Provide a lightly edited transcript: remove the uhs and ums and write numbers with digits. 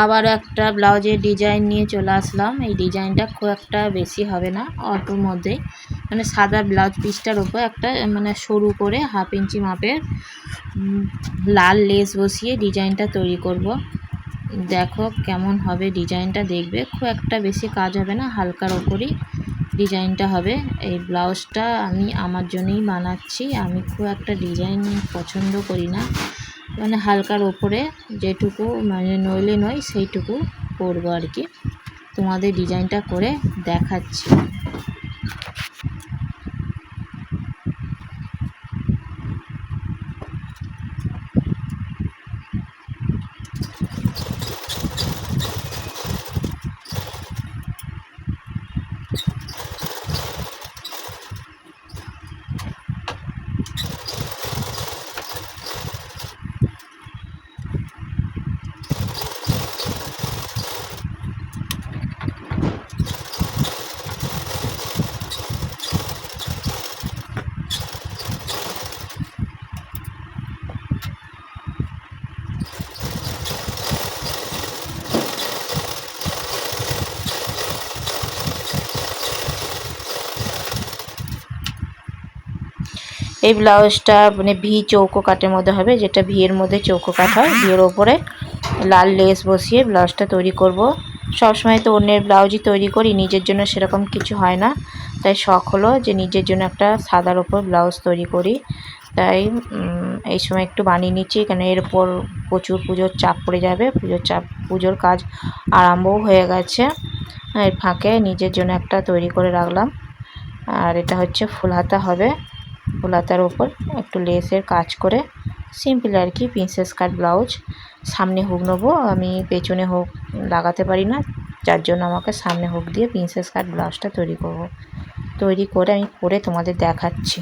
আবার একটা ব্লাউজের ডিজাইন নিয়ে চলে আসলাম। এই ডিজাইনটা খুব একটা বেশি হবে না, অল্পর মধ্যেই, মানে সাদা ব্লাউজ পিসটার ওপর একটা মানে সরু করে 1/2 ইঞ্চি মাপের লাল লেস বসিয়ে ডিজাইনটা তৈরি করব। দেখো কেমন হবে ডিজাইনটা, দেখবে খুব একটা বেশি কাজ হবে না, হালকার ওপরই ডিজাইনটা হবে। এই ব্লাউজটা আমি আমার জন্যই বানাচ্ছি, আমি খুব একটা ডিজাইন পছন্দ করি না, মানে হালকার ওপরে যেটুকু মানে নইলে নয় সেইটুকু করবো আর কি। তোমাদের ডিজাইনটা করে দেখাচ্ছি। এই ব্লাউজটা মানে ভি চৌকো কাটের মধ্যে হবে, যেটা ভি এর মধ্যে চৌকো কাট হয়। ভি এর ওপরে লাল লেস বসিয়ে ব্লাউজটা তৈরি করব। সবসময় তো অন্যের ব্লাউজই তৈরি করি, নিজের জন্য সেরকম কিছু হয় না, তাই শখ হলো যে নিজের জন্য একটা সাদার ওপর ব্লাউজ তৈরি করি। তাই এই সময় একটু বানিয়ে নিচ্ছি, কারণ এর উপর প্রচুর পুজোর চাপ পড়ে যাবে। পুজোর কাজ আরম্ভও হয়ে গেছে, এর ফাঁকে নিজের জন্য একটা তৈরি করে রাখলাম। আর এটা হচ্ছে ফুল হাতা হবে, ফুল হাতার ওপর একটু লেসের কাজ করে সিম্পল আর কি, প্রিন্সেস কাট ব্লাউজ। সামনে হুক নেবো, আমি পেছনে হুক লাগাতে পারি না, যার জন্য আমাকে সামনে হুক দিয়ে প্রিন্সেস কাট ব্লাউজটা তৈরি করব। তৈরি করে আমি পরে তোমাদের দেখাচ্ছি।